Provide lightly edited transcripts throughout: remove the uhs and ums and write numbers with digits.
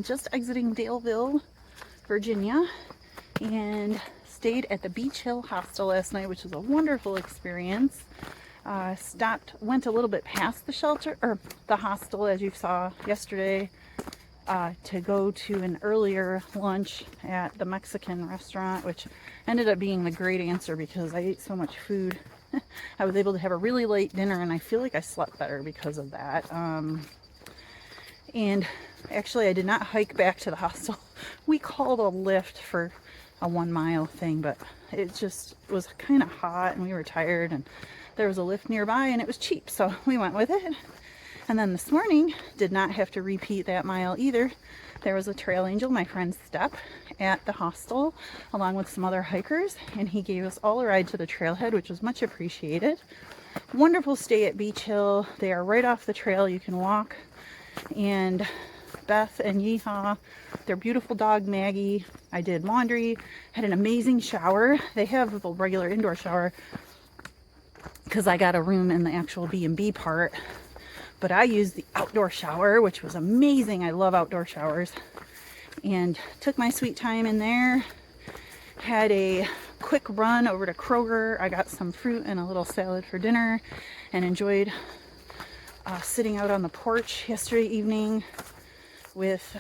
just exiting Daleville, Virginia, and stayed at the Beech Hill Hostel last night, which was a wonderful experience. Went a little bit past the shelter, or the hostel, as you saw yesterday, to go to an earlier lunch at the Mexican restaurant, which ended up being the great answer because I ate so much food. I was able to have a really late dinner, and I feel like I slept better because of that. And actually, I did not hike back to the hostel. We called a Lyft for a 1 mile thing, but it just was kind of hot and we were tired, and there was a Lyft nearby and it was cheap, so we went with it. And then this morning, did not have to repeat that mile either. There was a trail angel, my friend Step, at the hostel along with some other hikers, and he gave us all a ride to the trailhead, which was much appreciated. Wonderful stay at Beech Hill. They are right off the trail. You can walk. And Beth and Yeehaw, their beautiful dog Maggie. I did laundry, had an amazing shower. They have a regular indoor shower because I got a room in the actual B&B part, but I used the outdoor shower, which was amazing. I love outdoor showers, and took my sweet time in there. Had a quick run over to Kroger. I got some fruit and a little salad for dinner, and enjoyed sitting out on the porch yesterday evening with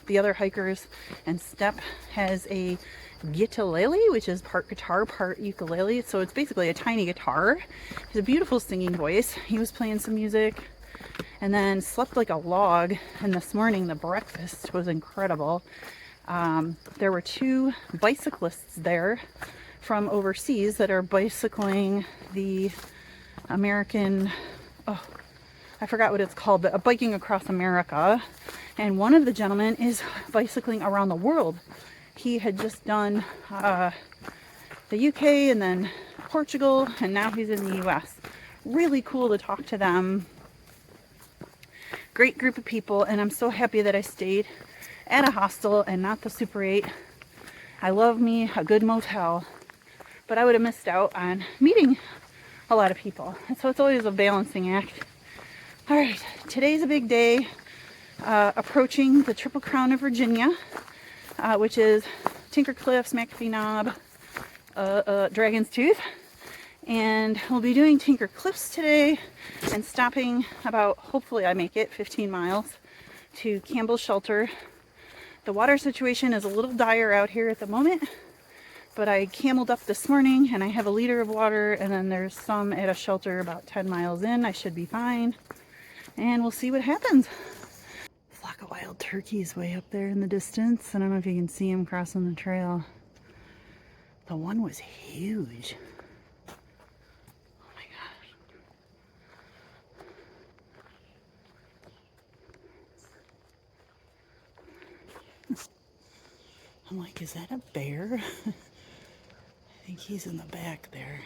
the other hikers. And Step has a ukulele, which is part guitar, part ukulele. So it's basically a tiny guitar. He has a beautiful singing voice. He was playing some music and then slept like a log. And this morning, the breakfast was incredible. There were 2 bicyclists there from overseas that are bicycling the American, I forgot what it's called, but biking across America. And one of the gentlemen is bicycling around the world. He had just done the UK and then Portugal, and now he's in the US. Really cool to talk to them. Great group of people, and I'm so happy that I stayed at a hostel and not the Super 8. I love me a good motel, but I would have missed out on meeting a lot of people. And so it's always a balancing act. All right, today's a big day. Approaching the Triple Crown of Virginia, which is Tinker Cliffs, McAfee Knob, Dragon's Tooth. And we'll be doing Tinker Cliffs today and stopping about, hopefully I make it, 15 miles to Campbell Shelter. The water situation is a little dire out here at the moment, but I cameled up this morning and I have a liter of water, and then there's some at a shelter about 10 miles in. I should be fine, and we'll see what happens. Flock of wild turkeys way up there in the distance. I don't know if you can see them crossing the trail. The one was huge. Oh my gosh. I'm like, is that a bear? I think he's in the back there.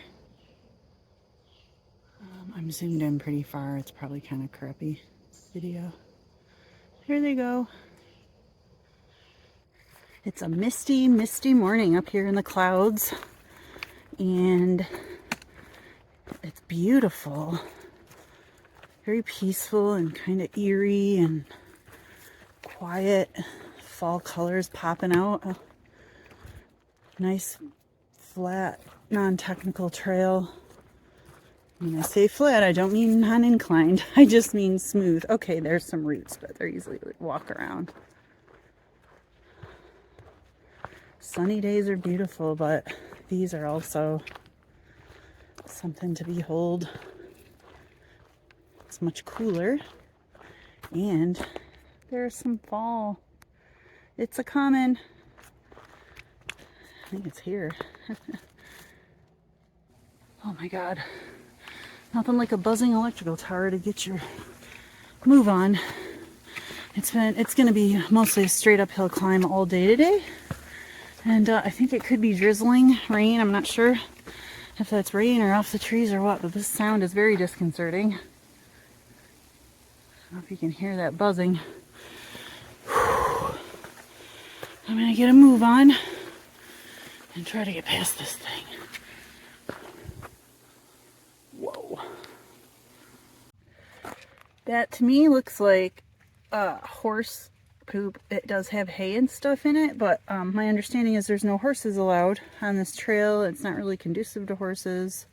I'm zoomed in pretty far. It's probably kind of crappy video. Here they go. It's a misty, misty morning up here in the clouds, and it's beautiful. Very peaceful and kind of eerie and quiet. Fall colors popping out. A nice, flat, non-technical trail. When I say flat, I don't mean non-inclined. I just mean smooth. Okay, there's some roots, but they're easily to walk around. Sunny days are beautiful, but these are also something to behold. It's much cooler, and there's some fall. It's a common. I think it's here. Oh my God. Nothing like a buzzing electrical tower to get your move on. It's going to be mostly a straight uphill climb all day today. And I think it could be drizzling rain. I'm not sure if that's rain or off the trees or what, but this sound is very disconcerting. I don't know if you can hear that buzzing. Whew. I'm going to get a move on and try to get past this thing. Whoa. That to me looks like horse poop. It does have hay and stuff in it, but my understanding is there's no horses allowed on this trail. It's not really conducive to horses.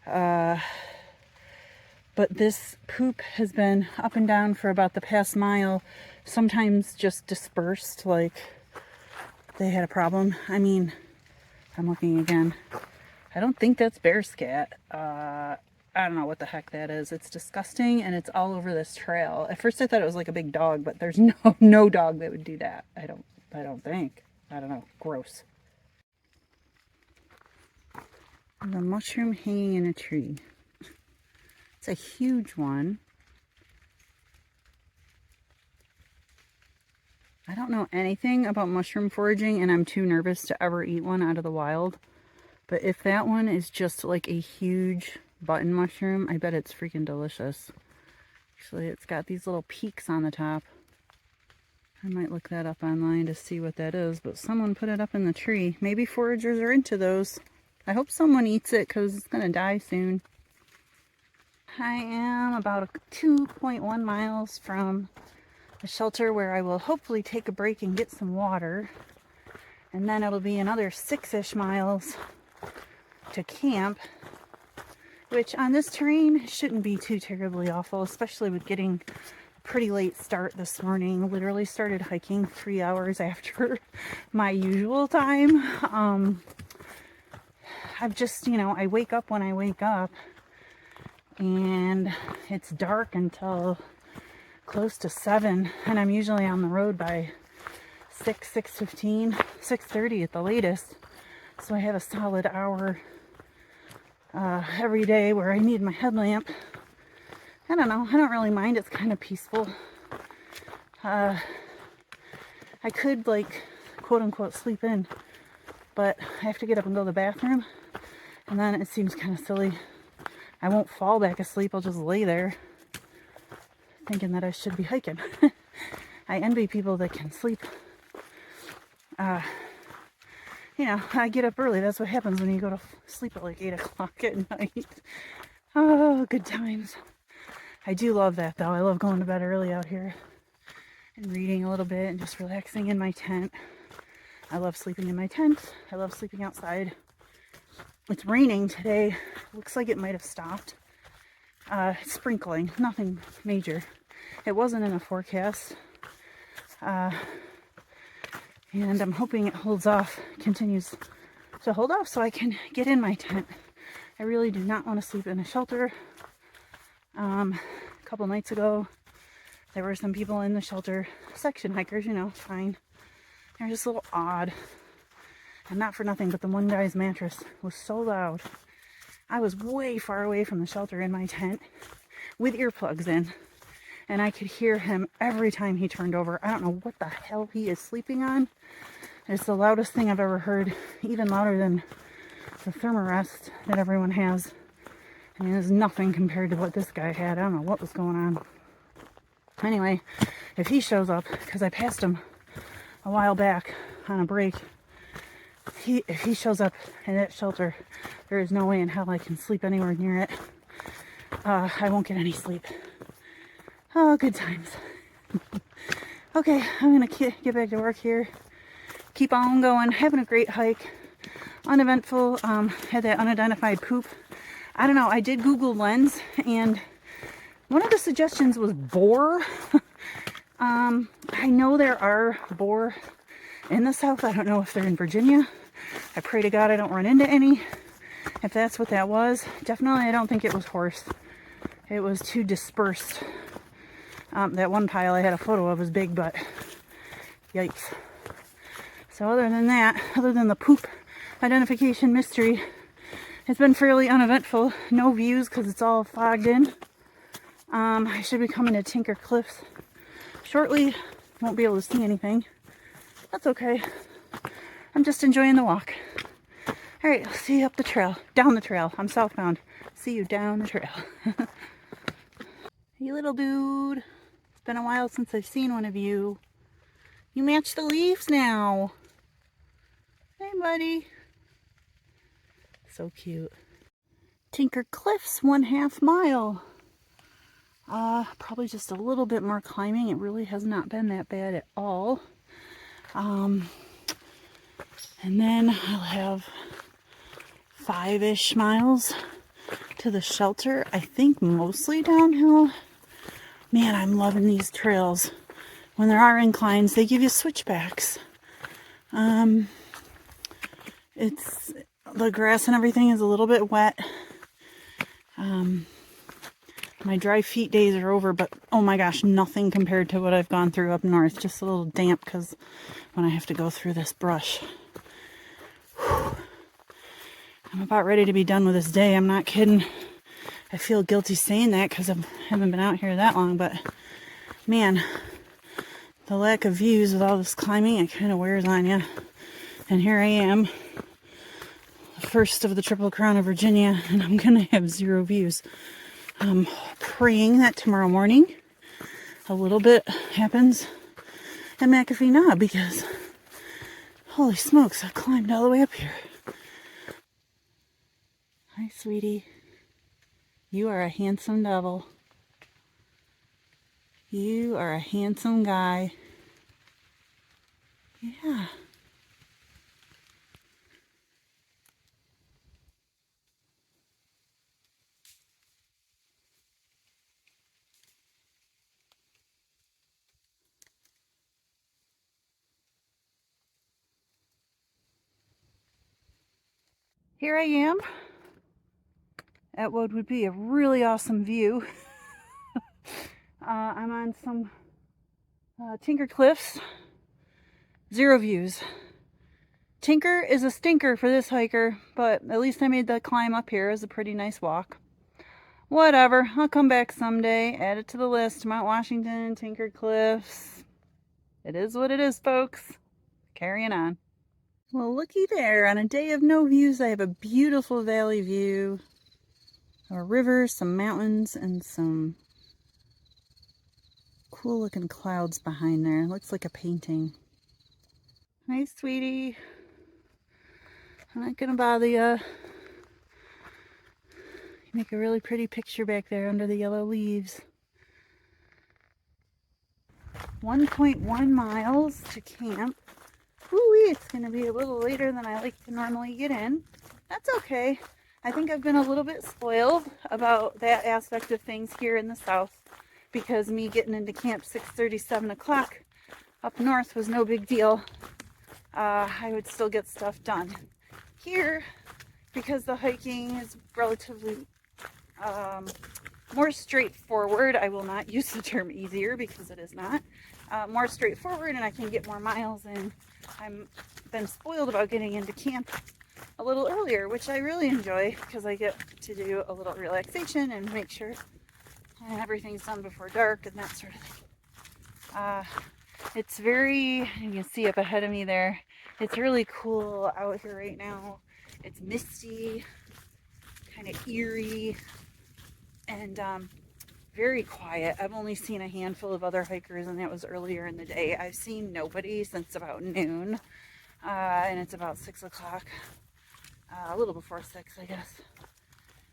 But this poop has been up and down for about the past mile, sometimes just dispersed, like they had a problem. I mean, I'm looking again. I don't think that's bear scat. I don't know what the heck that is. It's disgusting, and it's all over this trail. At first I thought it was like a big dog, but there's no dog that would do that. I don't think. I don't know. Gross. The mushroom hanging in a tree. It's a huge one. I don't know anything about mushroom foraging, and I'm too nervous to ever eat one out of the wild. But if that one is just like a huge button mushroom, I bet it's freaking delicious. Actually, it's got these little peaks on the top. I might look that up online to see what that is, but someone put it up in the tree. Maybe foragers are into those. I hope someone eats it because it's going to die soon. I am about 2.1 miles from a shelter where I will hopefully take a break and get some water. And then it'll be another 6-ish miles to camp, which on this terrain shouldn't be too terribly awful, especially with getting a pretty late start this morning. Literally started hiking 3 hours after my usual time. I've just, I wake up when I wake up, and it's dark until close to 7, and I'm usually on the road by 6:15, 6:30 at the latest. So I have a solid hour every day where I need my headlamp. I don't know. I don't really mind. It's kind of peaceful. I could, like, quote unquote sleep in, but I have to get up and go to the bathroom, and then it seems kind of silly. I won't fall back asleep. I'll just lay there thinking that I should be hiking. I envy people that can sleep. I get up early. That's what happens when you go to sleep at like 8 o'clock at night. Oh, good times. I do love that, though. I love going to bed early out here and reading a little bit and just relaxing in my tent. I love sleeping in my tent. I love sleeping outside. It's raining today. Looks like it might have stopped. It's sprinkling. Nothing major. It wasn't in a forecast. And I'm hoping it holds off, continues to hold off so I can get in my tent. I really do not want to sleep in a shelter. A couple nights ago, there were some people in the shelter, section hikers, fine. They're just a little odd. And not for nothing, but the one guy's mattress was so loud. I was way far away from the shelter in my tent with earplugs in, and I could hear him every time he turned over. I don't know what the hell he is sleeping on. It's the loudest thing I've ever heard, even louder than the thermarest that everyone has. I mean, it's nothing compared to what this guy had. I don't know what was going on. Anyway, if he shows up, because I passed him a while back on a break, if he shows up in that shelter, there is no way in hell I can sleep anywhere near it. I won't get any sleep. Oh, good times. Okay, I'm gonna get back to work here. Keep on going. Having a great hike. Uneventful. Had that unidentified poop. I don't know. I did Google lens, and one of the suggestions was boar. I know there are boar in the South. I don't know if they're in Virginia. I pray to God I don't run into any. If that's what that was, definitely I don't think it was horse. It was too dispersed. That one pile I had a photo of was big, but yikes. So other than that, other than the poop identification mystery, it's been fairly uneventful. No views because it's all fogged in. I should be coming to Tinker Cliffs shortly. Won't be able to see anything. That's okay. I'm just enjoying the walk. All right, I'll see you up the trail. Down the trail. I'm southbound. See you down the trail. Hey, little dude. It's been a while since I've seen one of you. You match the leaves now. Hey, buddy. So cute. Tinker Cliffs, 1/2 mile. Probably just a little bit more climbing. It really has not been that bad at all. And then I'll have 5-ish miles to the shelter. I think mostly downhill. Man, I'm loving these trails. When there are inclines, they give you switchbacks. It's the grass and everything is a little bit wet. My dry feet days are over, but oh my gosh, nothing compared to what I've gone through up north. Just a little damp because when I have to go through this brush. Whew. I'm about ready to be done with this day. I'm not kidding. I feel guilty saying that because I haven't been out here that long, but man, the lack of views with all this climbing, it kind of wears on you. And here I am, the first of the Triple Crown of Virginia, and I'm going to have 0 views. I'm praying that tomorrow morning a little bit happens at McAfee Knob because holy smokes, I climbed all the way up here. Hi, sweetie. You are a handsome devil. You are a handsome guy. Yeah. Here I am at what would be a really awesome view. I'm on some Tinker Cliffs. 0 views. Tinker is a stinker for this hiker, but at least I made the climb up here. It was a pretty nice walk. Whatever, I'll come back someday, add it to the list. Mount Washington, Tinker Cliffs. It is what it is, folks. Carrying on. Well, looky there. On a day of no views, I have a beautiful valley view. A river, some mountains, and some cool looking clouds behind there. It looks like a painting. Hi, sweetie. I'm not gonna bother you. You make a really pretty picture back there under the yellow leaves. 1.1 miles to camp. Woo-wee, it's gonna be a little later than I like to normally get in. That's okay. I think I've been a little bit spoiled about that aspect of things here in the south because me getting into camp 6:30, 7 o'clock up north was no big deal. I would still get stuff done. Here, because the hiking is relatively more straightforward, I will not use the term easier because it is not, more straightforward, and I can get more miles in. I've been spoiled about getting into camp a little earlier, which I really enjoy because I get to do a little relaxation and make sure everything's done before dark and that sort of thing. It's very, you can see up ahead of me there, it's really cool out here right now. It's misty, kind of eerie, and very quiet. I've only seen a handful of other hikers, and that was earlier in the day. I've seen nobody since about noon, and it's about 6 o'clock, a little before 6, I guess.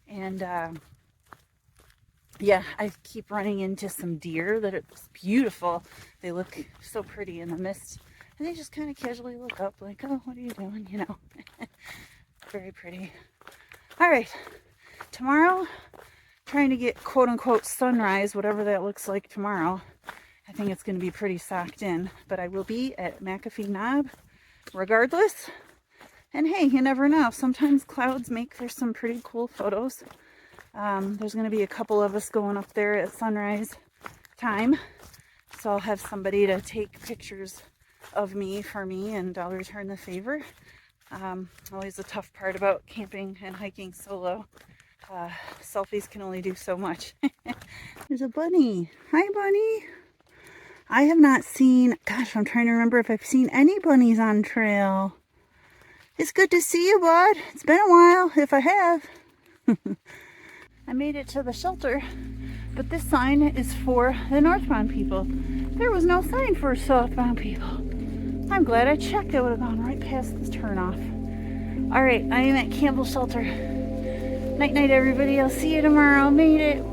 And yeah, I keep running into some deer that it's beautiful. They look so pretty in the mist, and they just kind of casually look up like, oh, what are you doing, you know? Very pretty. All right, tomorrow, trying to get quote-unquote sunrise, whatever that looks like tomorrow. I think it's going to be pretty socked in, but I will be at McAfee Knob regardless. And hey, you never know. Sometimes clouds make for some pretty cool photos. There's going to be a couple of us going up there at sunrise time, so I'll have somebody to take pictures of me for me, and I'll return the favor. Always the tough part about camping and hiking solo. Selfies can only do so much. There's a bunny. Hi, bunny. I have not seen, gosh, I'm trying to remember if I've seen any bunnies on trail. It's good to see you, bud. It's been a while, if I have. I made it to the shelter, but this sign is for the northbound people. There was no sign for southbound people. I'm glad I checked. I would have gone right past this turnoff. All right, I am at Campbell Shelter. Night, night, everybody. I'll see you tomorrow. Made it.